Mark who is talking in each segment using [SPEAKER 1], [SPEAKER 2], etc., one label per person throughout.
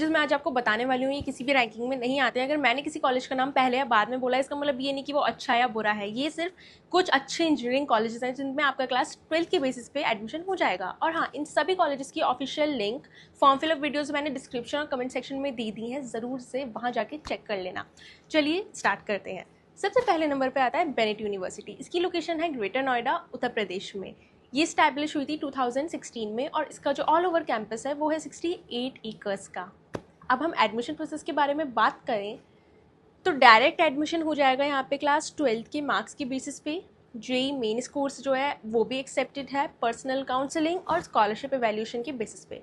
[SPEAKER 1] Colleges मैं आज आपको बताने वाली हूँ ये किसी भी रैंकिंग में नहीं आते हैं। अगर मैंने किसी कॉलेज का नाम पहले या बाद में बोला इसका मतलब ये नहीं कि वो अच्छा या बुरा है। ये सिर्फ कुछ अच्छे इंजीनियरिंग कॉलेजेस हैं जिनमें आपका क्लास 12 के बेसिस पे एडमिशन हो जाएगा। और हाँ, इन सभी कॉलेजेस की official link form fill up videos मैंने डिस्क्रिप्शन और कमेंट सेक्शन में दे दी हैं, ज़रूर से वहाँ जाके चेक कर लेना। चलिए स्टार्ट करते हैं। सबसे पहले नंबर पर आता है बेनेट यूनिवर्सिटी। इसकी लोकेशन है ग्रेटर नोएडा, उत्तर प्रदेश में। ये स्टैब्लिश हुई थी 2016 में और इसका जो ऑल ओवर कैंपस है वो है 68 एकर्स का। अब हम एडमिशन प्रोसेस के बारे में बात करें तो डायरेक्ट एडमिशन हो जाएगा यहाँ पे क्लास 12 के मार्क्स के बेसिस पे। जेई मेंस कोर्स जो है वो भी एक्सेप्टेड है, पर्सनल काउंसलिंग और स्कॉलरशिप एवेल्यूशन के बेसिस पे।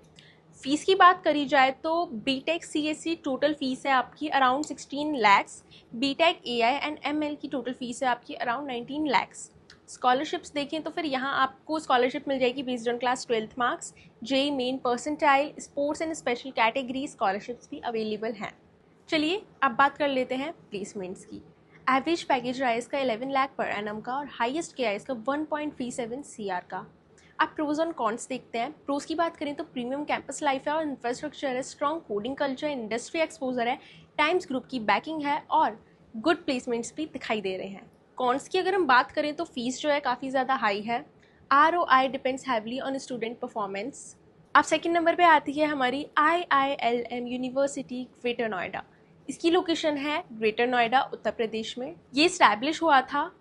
[SPEAKER 1] फीस की बात करी जाए तो बीटेक सीएससी टोटल फीस है आपकी around 16 lakhs, BTech AI and ML की टोटल फीस है आपकी अराउंड 19 लैक्स। स्कॉलरशिप्स देखें तो फिर यहाँ आपको स्कॉलरशिप मिल जाएगी based on class 12th marks, JEE Main percentile, sports and special category scholarships भी अवेलेबल हैं। चलिए अब बात कर लेते हैं प्लेसमेंट्स की। एवरेज पैकेज रहा है इसका 11 लाख पर एनम का और हाईएस्ट किया है इसका 1.37 सीआर का। आप प्रोज और कॉन्स देखते हैं। प्रोज की बात करें तो प्रीमियम कैंपस लाइफ है और इंफ्रास्ट्रक्चर है, strong coding culture, industry exposure है, टाइम्स ग्रुप की बैकिंग है और गुड प्लेसमेंट्स भी दिखाई दे रहे हैं। कॉन्स की अगर हम बात करें तो फीस जो है काफ़ी ज़्यादा हाई है। ROI depends heavily on student performance. अब सेकंड नंबर पे आती है हमारी IILM यूनिवर्सिटी ग्रेटर नोएडा। इसकी लोकेशन है ग्रेटर नोएडा, उत्तर प्रदेश में। ये इस्टेब्लिश हुआ था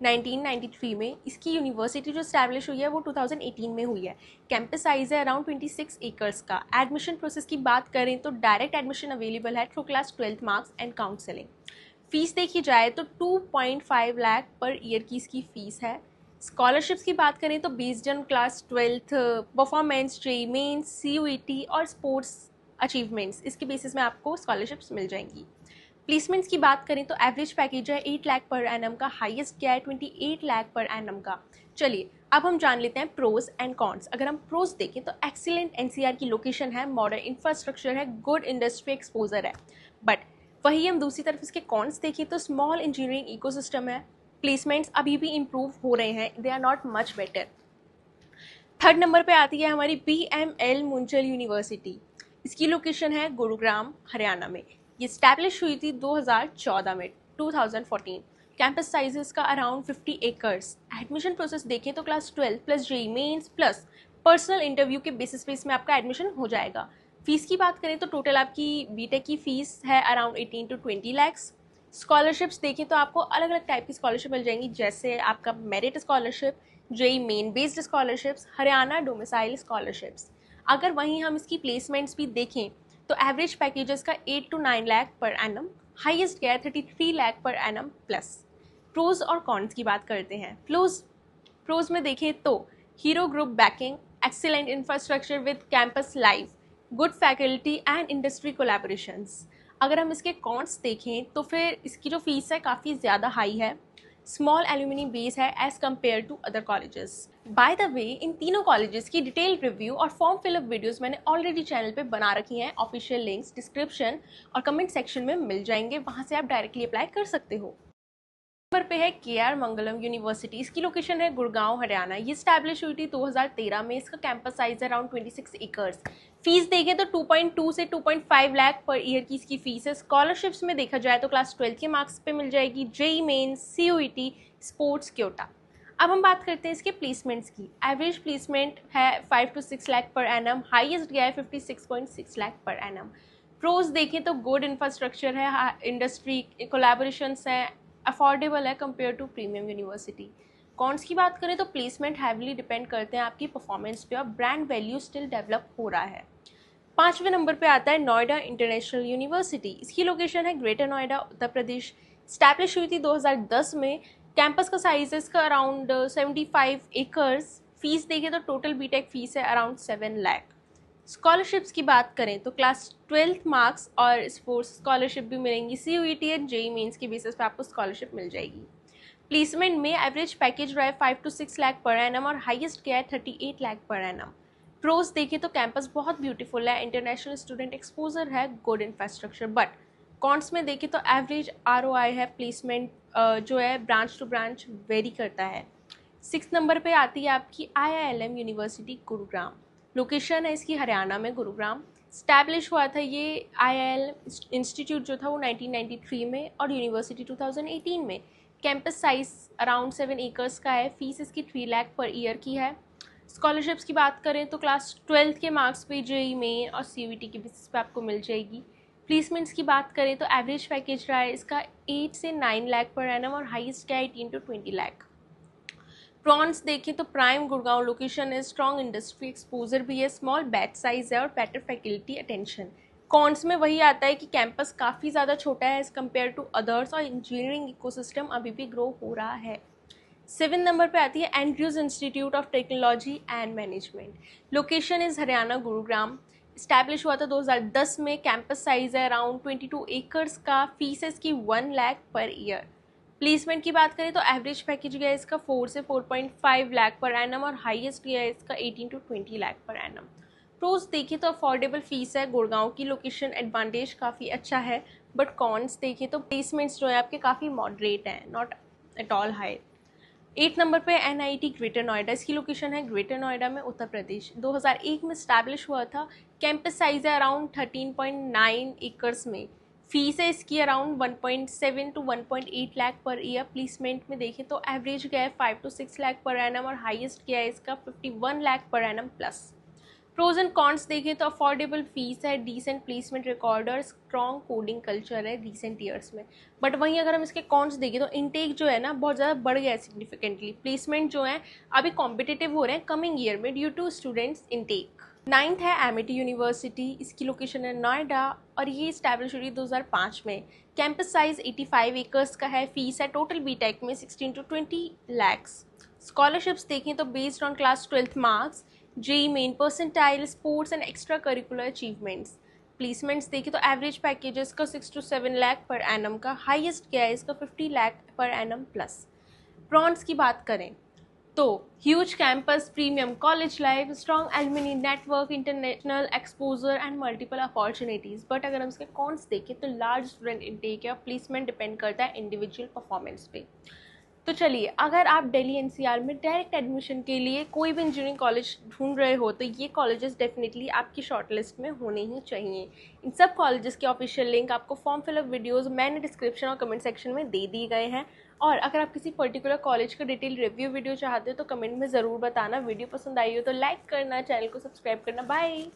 [SPEAKER 1] 1993 में। इसकी यूनिवर्सिटी जो इस्टेब्लिश हुई है वो 2018 में हुई है। कैंपस साइज है अराउंड 26 एकर्स का। एडमिशन प्रोसेस की बात करें तो डायरेक्ट एडमिशन अवेलेबल है through class 12th marks and counselling. Fees देखी जाए तो 2.5 लाख पर ईयर की इसकी फीस है। स्कॉलरशिप्स की बात करें तो based on class 12th performance, JEE Mains, CUET और स्पोर्ट्स अचीवमेंट्स, इसके बेसिस में आपको स्कॉलरशिप्स मिल जाएंगी। प्लेसमेंट्स की बात करें तो एवरेज पैकेज है 8 लाख पर एनम का, हाईएस्ट क्या है 28 लाख पर एनम का। चलिए अब हम जान लेते हैं प्रोज एंड कॉन्स। अगर हम प्रोज देखें तो एक्सीलेंट एनसीआर की लोकेशन है, मॉडर्न इंफ्रास्ट्रक्चर है, गुड इंडस्ट्री एक्सपोजर है। बट वही हम दूसरी तरफ इसके कॉन्स देखें तो स्मॉल इंजीनियरिंग इकोसिस्टम है, प्लेसमेंट्स अभी भी इम्प्रूव हो रहे हैं, they are not much better. Third number पे आती है हमारी BML मुंचल यूनिवर्सिटी। इसकी लोकेशन है गुरुग्राम, हरियाणा में। ये स्टैब्लिश हुई थी 2014 में, 2014। कैंपस साइजेस का अराउंड 50 एकर्स। एडमिशन प्रोसेस देखें तो class 12 plus JEE Mains plus personal interview के बेसिस पे इसमें आपका एडमिशन हो जाएगा। फीस की बात करें तो टोटल आपकी बीटेक की फीस है अराउंड 18 to 20 लैक्स। स्कॉलरशिप्स देखें तो आपको अलग अलग टाइप की स्कॉलरशिप मिल जाएंगी, जैसे आपका merit scholarship, JEE main based scholarships, Haryana domicile scholarships. अगर वहीं हम इसकी प्लेसमेंट्स भी देखें तो एवरेज पैकेजेस का 8 to 9 lakh per annum, highest गया 33 lakh per annum plus. Pros और कॉन्स की बात करते हैं। प्रोज में देखें तो Hero group backing, excellent infrastructure with campus life, good faculty and industry collaborations. अगर हम इसके कॉन्स देखें तो फिर इसकी जो फीस है काफ़ी ज़्यादा हाई है, स्मॉल एल्यूमिनी बेस है as compare to other colleges. By the way, इन तीनों कॉलेजेस की डिटेल रिव्यू और फॉर्म फिलअप वीडियोस मैंने ऑलरेडी चैनल पे बना रखी हैं। ऑफिशियल लिंक्स डिस्क्रिप्शन और कमेंट सेक्शन में मिल जाएंगे, वहाँ से आप डायरेक्टली अप्लाई कर सकते हो। नंबर पे है KR मंगलम यूनिवर्सिटी। इसकी लोकेशन है गुड़गांव, हरियाणा। ये स्टैब्लिश हुई थी 2013 में। इसका कैंपस साइज है अराउंड 26 एकर्स। फीस देखें तो 2.2 से 2.5 लाख पर ईयर की इसकी फीस है। स्कॉलरशिप्स में देखा जाए तो क्लास 12 के मार्क्स पे मिल जाएगी, JEE Mains, CUET, sports quota. अब हम बात करते हैं इसके प्लेसमेंट्स की। एवरेज प्लेसमेंट है 5 to 6 lakh per annum, highest गया है 56.6 लाख पर एनम। प्रोज देखें तो गुड इंफ्रास्ट्रक्चर है, इंडस्ट्री कोलैबोरेशंस हैं, अफोर्डेबल है compare to premium university. Cons की बात करें तो प्लेसमेंट हैवली डिपेंड करते हैं आपकी परफॉर्मेंस पे और ब्रांड वैल्यू स्टिल डेवलप हो रहा है। पांचवें नंबर पे आता है नोएडा इंटरनेशनल यूनिवर्सिटी। इसकी लोकेशन है ग्रेटर नोएडा, उत्तर प्रदेश। स्टैब्लिश हुई थी 2010 में। कैंपस का साइज है इसका अराउंड 75 एकर्स। फीस देखें तो टोटल बीटेक फीस है अराउंड 7 लाख। स्कॉलरशिप्स की बात करें तो क्लास 12th मार्क्स और स्पोर्ट्स स्कॉलरशिप भी मिलेंगी। सीयूईटी एंड जेईई मेंस के बेसिस पे आपको स्कॉलरशिप मिल जाएगी। प्लेसमेंट में एवरेज पैकेज रहा है 5 to 6 लाख पर एनम और हाईएस्ट गया है 38 लाख पर एनम। प्रोज देखें तो कैंपस बहुत ब्यूटीफुल है, इंटरनेशनल स्टूडेंट एक्सपोजर है, गुड इंफ्रास्ट्रक्चर। बट कॉन्स में देखें तो एवरेज ROI है, प्लेसमेंट जो है ब्रांच टू ब्रांच वेरी करता है। 6 नंबर पे आती है आपकी IILM यूनिवर्सिटी गुरुग्राम। लोकेशन है इसकी हरियाणा में, गुरुग्राम। स्टैब्लिश हुआ था ये IIL इंस्टीट्यूट जो था वो 1993 में और यूनिवर्सिटी 2018 में। कैंपस साइज अराउंड 7 एकर्स का है। फीस इसकी 3 लाख पर ईयर की है। स्कॉलरशिप्स की बात करें तो क्लास 12th के मार्क्स पे JEE मेन और CUET के बेसिस पे आपको मिल जाएगी। प्लेसमेंट्स की बात करें तो एवरेज पैकेज रहा है इसका 8 से 9 लाख पर एनम और हाईएस्ट क्या है 18 to 20 लाख। प्रॉन्स देखें तो प्राइम गुड़गांव लोकेशन है, स्ट्रॉन्ग इंडस्ट्री एक्सपोजर भी है, स्मॉल बैच साइज है और बेटर फैकल्टी अटेंशन। कॉन्स में वही आता है कि कैंपस काफ़ी ज़्यादा छोटा है एज़ कम्पेयर टू अदर्स और इंजीनियरिंग इकोसिस्टम अभी भी ग्रो हो रहा है। 7 नंबर पे आती है Andrews institute of technology and management. Location is Haryana Gurugram. Establish हुआ था 2010 में। कैंपस साइज है अराउंड 22 एकर्स का। फीस है इसकी 1 लाख पर ईयर। प्लेसमेंट की बात करें तो एवरेज पैकेज गया है इसका 4 से 4.5 लाख पर एनम और हाईएस्ट गया है इसका 18 to 20 lakh per annum. Pros देखिए तो अफोर्डेबल फीस है, गुड़गांव की लोकेशन एडवांटेज काफ़ी अच्छा है, बट कॉन्स देखिए तो प्लेसमेंट्स जो है आपके काफ़ी मॉडरेट हैं, not at all high. 8 number पे NIT ग्रेटर नोएडा। इसकी लोकेशन है ग्रेटर नोएडा में, उत्तर प्रदेश। 2001 में स्टैब्लिश हुआ था। कैंपस साइज है अराउंड 13.9 एकर्स में। फीस है इसकी around 1.7 to 1.8 lakh per year. Placement में देखें तो एवरेज गया है 5 to 6 लाख पर एनम और हाईएस्ट गया है इसका 51 lakh per annum plus. Pros and cons देखें तो अफोर्डेबल फीस है, डिसेंट प्लेसमेंट रिकॉर्ड और स्ट्रॉन्ग कोडिंग कल्चर है रिसेंट ईयर्स में। बट वहीं अगर हम इसके कॉन्स देखें तो इनटेक जो है ना बहुत ज़्यादा बढ़ गया है सिग्निफिकेंटली। प्लेसमेंट जो है अभी कॉम्पिटिटिव हो रहे हैं कमिंग ईयर में due to students intake. 9th है एमिटी यूनिवर्सिटी। इसकी लोकेशन है नोएडा और ये इस्टेब्लिश हुई 2005 में। कैंपस साइज 85 एकर्स का है। फीस है टोटल बीटेक में 16 to 20 लैक्स। स्कॉलरशिप्स देखें तो based on class 12th marks, JEE main percentile, sports and extra curricular achievements. Placements देखें तो एवरेज पैकेजेस का 6 to 7 लाख पर एनम का, हाईएस्ट क्या है इसका 50 lakh per annum plus. Prawns की बात करें तो huge campus, premium college life, strong alumni network, international exposure and multiple opportunities. But अगर हम इसके कॉन्स देखें तो लार्ज स्टूडेंट इनटेक या प्लेसमेंट डिपेंड करता है इंडिविजुअल परफॉर्मेंस पे। तो चलिए, अगर आप दिल्ली NCR में डायरेक्ट एडमिशन के लिए कोई भी इंजीनियरिंग कॉलेज ढूंढ रहे हो तो ये कॉलेजेस डेफिनेटली आपकी शॉर्ट लिस्ट में होने ही चाहिए। इन सब कॉलेजेस के ऑफिशियल लिंक आपको फॉर्म फिलअप वीडियोस मैंने डिस्क्रिप्शन और कमेंट सेक्शन में दे दिए गए हैं। और अगर आप किसी पर्टिकुलर कॉलेज का डिटेल रिव्यू वीडियो चाहते हो तो कमेंट में ज़रूर बताना। वीडियो पसंद आई हो तो लाइक करना, चैनल को सब्सक्राइब करना। बाय।